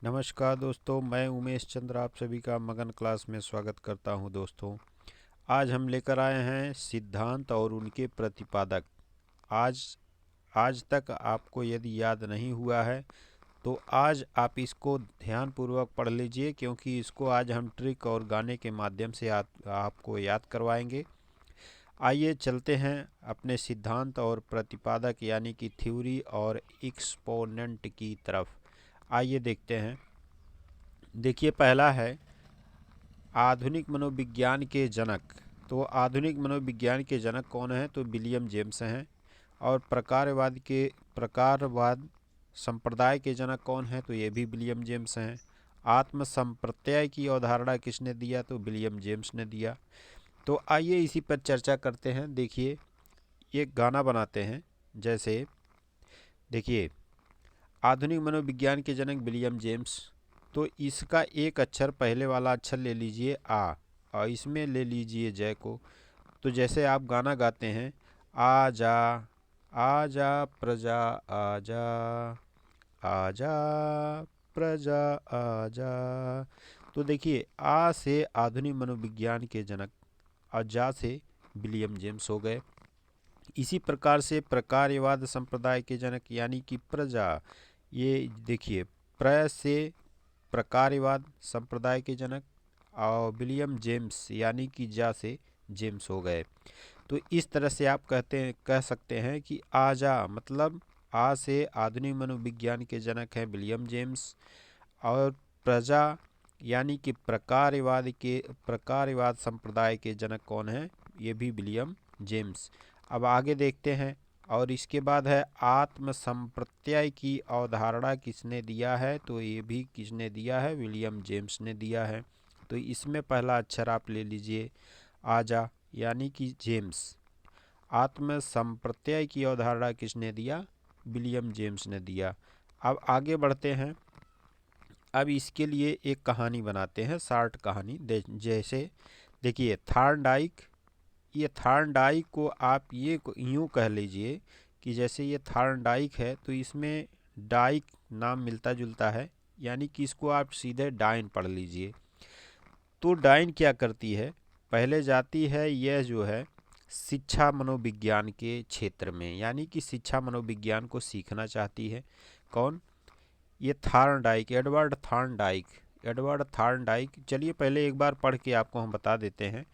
नमस्कार दोस्तों, मैं उमेश चंद्र आप सभी का मगन क्लास में स्वागत करता हूं। दोस्तों, आज हम लेकर आए हैं सिद्धांत और उनके प्रतिपादक। आज आज तक आपको यदि याद नहीं हुआ है तो आज आप इसको ध्यानपूर्वक पढ़ लीजिए, क्योंकि इसको आज हम ट्रिक और गाने के माध्यम से आपको याद करवाएंगे। आइए चलते हैं अपने सिद्धांत और प्रतिपादक यानी कि थ्योरी और एक्सपोनेंट की तरफ। आइए देखते हैं। देखिए, पहला है आधुनिक मनोविज्ञान के जनक। तो आधुनिक मनोविज्ञान के जनक कौन हैं? तो विलियम जेम्स हैं। और प्रकारवाद संप्रदाय के जनक कौन हैं? तो ये भी विलियम जेम्स हैं। आत्म संप्रत्यय की अवधारणा किसने दिया? तो विलियम जेम्स ने दिया। तो आइए इसी पर चर्चा करते हैं। देखिए, एक गाना बनाते हैं। जैसे देखिए, आधुनिक मनोविज्ञान के जनक विलियम जेम्स, तो इसका एक अक्षर, पहले वाला अक्षर ले लीजिए आ, और इसमें ले लीजिए जय को। तो जैसे आप गाना गाते हैं, आजा आजा प्रजा आजा, आजा प्रजा आजा। तो देखिए, आ से आधुनिक मनोविज्ञान के जनक और जा से विलियम जेम्स हो गए। इसी प्रकार से प्रकारवाद संप्रदाय के जनक यानी कि प्रजा, ये देखिए, प्र से प्रकारवाद संप्रदाय के जनक और विलियम जेम्स यानी कि जा से जेम्स हो गए। तो इस तरह से आप कह सकते हैं कि आजा मतलब आ से आधुनिक मनोविज्ञान के जनक हैं विलियम जेम्स, और प्रजा यानी कि प्रकारवाद संप्रदाय के जनक कौन हैं? ये भी विलियम जेम्स। अब आगे देखते हैं। और इसके बाद है आत्म संप्रत्यय की अवधारणा किसने दिया है? तो ये भी किसने दिया है? विलियम जेम्स ने दिया है। तो इसमें पहला अक्षर आप ले लीजिए आजा यानी कि जेम्स। आत्म संप्रत्यय की अवधारणा किसने दिया? विलियम जेम्स ने दिया। अब आगे बढ़ते हैं। अब इसके लिए एक कहानी बनाते हैं, शॉर्ट कहानी। जैसे देखिए, थार्नडाइक, ये थार्नडाइक को आप ये यूँ कह लीजिए कि जैसे ये थार्नडाइक है तो इसमें डाइक नाम मिलता जुलता है, यानी कि इसको आप सीधे डाइन पढ़ लीजिए। तो डाइन क्या करती है? पहले जाती है यह जो है शिक्षा मनोविज्ञान के क्षेत्र में, यानी कि शिक्षा मनोविज्ञान को सीखना चाहती है। कौन? ये थार्नडाइक, एडवर्ड थार्नडाइक। चलिए पहले एक बार पढ़ के आपको हम बता देते हैं।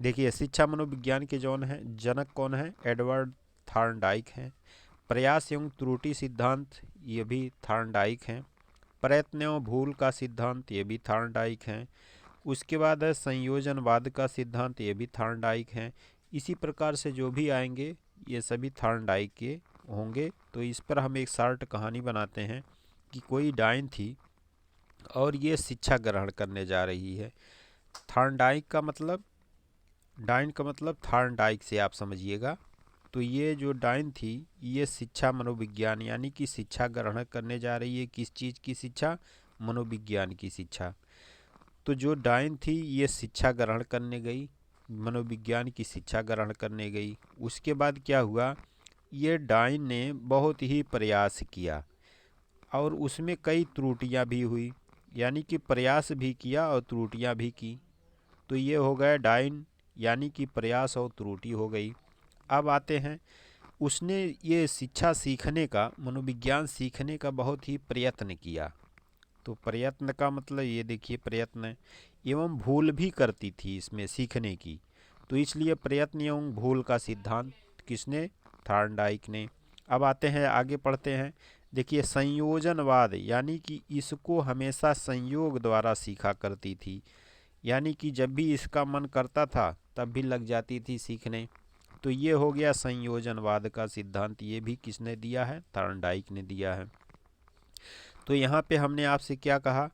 देखिए, शिक्षा मनोविज्ञान के जौन है जनक कौन है? एडवर्ड थार्नडाइक हैं। प्रयास एवं त्रुटि सिद्धांत, ये भी थार्नडाइक हैं। प्रयत्न एवं भूल का सिद्धांत, ये भी थार्नडाइक हैं। उसके बाद है संयोजनवाद का सिद्धांत, ये भी थार्नडाइक हैं। इसी प्रकार से जो भी आएंगे ये सभी थार्नडाइक के होंगे। तो इस पर हम एक शॉर्ट कहानी बनाते हैं कि कोई डाइन थी और ये शिक्षा ग्रहण करने जा रही है। थार्नडाइक का मतलब, डाइन का मतलब थार्नडाइक से आप समझिएगा। तो ये जो डाइन थी ये शिक्षा मनोविज्ञान यानी कि शिक्षा ग्रहण करने जा रही है। किस चीज़ की शिक्षा? मनोविज्ञान की शिक्षा। तो जो डाइन थी ये शिक्षा ग्रहण करने गई, मनोविज्ञान की शिक्षा ग्रहण करने गई। उसके बाद क्या हुआ? ये डाइन ने बहुत ही प्रयास किया और उसमें कई त्रुटियां भी हुई, यानी कि प्रयास भी किया और त्रुटियां भी की। तो ये हो गया डाइन यानी कि प्रयास और त्रुटि हो गई। अब आते हैं, उसने ये शिक्षा सीखने का, मनोविज्ञान सीखने का बहुत ही प्रयत्न किया। तो प्रयत्न का मतलब ये देखिए, प्रयत्न एवं भूल भी करती थी इसमें सीखने की। तो इसलिए प्रयत्न एवं भूल का सिद्धांत किसने? थार्नडाइक ने। अब आते हैं, आगे पढ़ते हैं। देखिए, संयोजनवाद यानी कि इसको हमेशा संयोग द्वारा सीखा करती थी, यानी कि जब भी इसका मन करता था तब भी लग जाती थी सीखने। तो ये हो गया संयोजनवाद का सिद्धांत। ये भी किसने दिया है? थार्नडाइक ने दिया है। तो यहाँ पे हमने आपसे क्या कहा?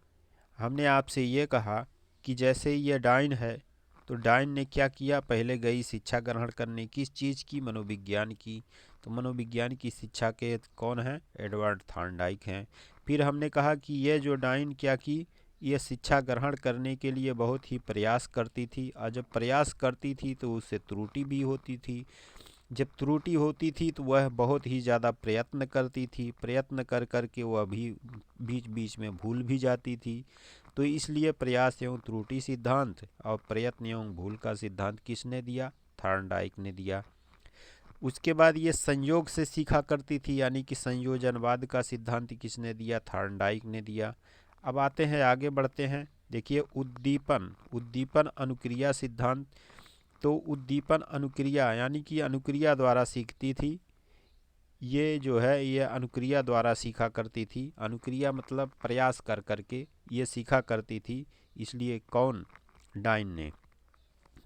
हमने आपसे ये कहा कि जैसे ये डाइन है तो डाइन ने क्या किया? पहले गई शिक्षा ग्रहण करने, किस चीज़ की? मनोविज्ञान की। तो मनोविज्ञान की शिक्षा के कौन है? एडवर्ड थार्नडाइक हैं। फिर हमने कहा कि ये जो डाइन क्या की? ये शिक्षा ग्रहण करने के लिए बहुत ही प्रयास करती थी, और जब प्रयास करती थी तो उससे त्रुटि भी होती थी। जब त्रुटि होती थी तो वह बहुत ही ज़्यादा प्रयत्न करती थी, प्रयत्न कर कर के वह भी बीच बीच में भूल भी जाती थी। तो इसलिए प्रयास एवं त्रुटि सिद्धांत और प्रयत्न एवं भूल का सिद्धांत किसने दिया? थॉर्नडाइक ने दिया। उसके बाद ये संयोग से सीखा करती थी, यानी कि संयोजनवाद का सिद्धांत किसने दिया? थॉर्नडाइक ने दिया। अब आते हैं, आगे बढ़ते हैं। देखिए उद्दीपन, उद्दीपन अनुक्रिया सिद्धांत। तो उद्दीपन अनुक्रिया यानी कि अनुक्रिया द्वारा सीखती थी। ये जो है ये अनुक्रिया द्वारा सीखा करती थी। अनुक्रिया मतलब प्रयास कर करके ये सीखा करती थी। इसलिए कौन? डाइन ने।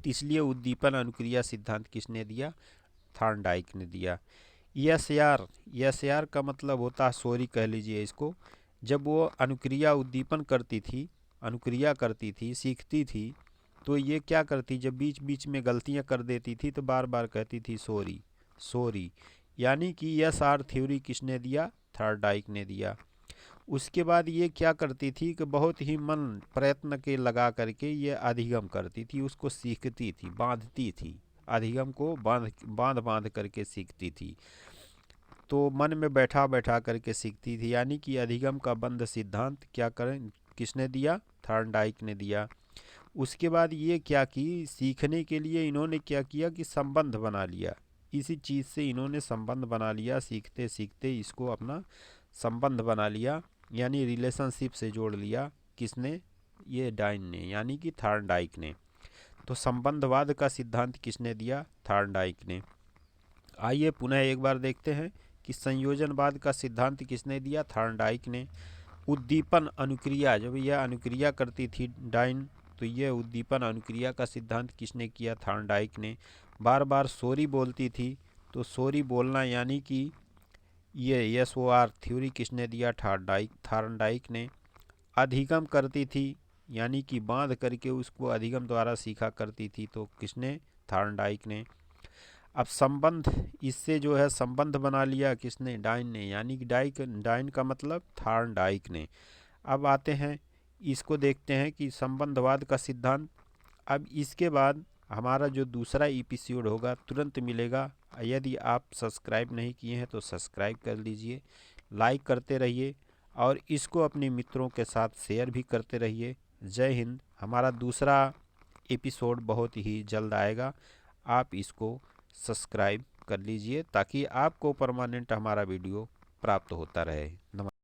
इसलिए उद्दीपन अनुक्रिया सिद्धांत किसने दिया? थॉर्नडाइक ने दिया। एसआर, एसआर का मतलब होता है सॉरी कह लीजिए इसको। जब वो अनुक्रिया उद्दीपन करती थी, अनुक्रिया करती थी, सीखती थी, तो ये क्या करती? जब बीच बीच में गलतियां कर देती थी तो बार बार कहती थी सॉरी सॉरी। यानी कि एसआर थ्योरी किसने दिया? थॉर्नडाइक ने दिया। उसके बाद ये क्या करती थी कि बहुत ही मन प्रयत्न के लगा करके ये अधिगम करती थी, उसको सीखती थी, बांधती थी। अधिगम को बांध बांध बांध करके सीखती थी। तो मन में बैठा बैठा करके सीखती थी, यानी कि अधिगम का बंध सिद्धांत क्या करें किसने दिया? थॉर्नडाइक ने दिया। उसके बाद ये क्या की, सीखने के लिए इन्होंने क्या किया कि संबंध बना लिया। इसी चीज़ से इन्होंने संबंध बना लिया, सीखते सीखते इसको अपना संबंध बना लिया, यानी रिलेशनशिप से जोड़ लिया। किसने? ये डाइन ने, यानी कि थॉर्नडाइक ने। तो संबंधवाद का सिद्धांत किसने दिया? थॉर्नडाइक ने। आइए पुनः एक बार देखते हैं कि संयोजनवाद का सिद्धांत किसने दिया? थॉर्नडाइक ने। उद्दीपन अनुक्रिया, जब यह अनुक्रिया करती थी डाइन, तो यह उद्दीपन अनुक्रिया का सिद्धांत किसने किया? थॉर्नडाइक ने। बार बार सॉरी बोलती थी, तो सॉरी बोलना यानी कि ये एसओआर थ्योरी किसने दिया? थॉर्नडाइक ने। अधिगम करती थी, यानी कि बांध करके उसको अधिगम द्वारा सीखा करती थी, तो किसने? थॉर्नडाइक ने। अब संबंध, इससे जो है संबंध बना लिया किसने? डाइन ने, यानी कि डाइन का मतलब थॉर्नडाइक ने। अब आते हैं, इसको देखते हैं कि संबंधवाद का सिद्धांत। अब इसके बाद हमारा जो दूसरा एपिसोड होगा तुरंत मिलेगा। यदि आप सब्सक्राइब नहीं किए हैं तो सब्सक्राइब कर लीजिए, लाइक करते रहिए और इसको अपने मित्रों के साथ शेयर भी करते रहिए। जय हिंद। हमारा दूसरा एपिसोड बहुत ही जल्द आएगा, आप इसको सब्सक्राइब कर लीजिए ताकि आपको परमानेंट हमारा वीडियो प्राप्त होता रहे। नमस्कार।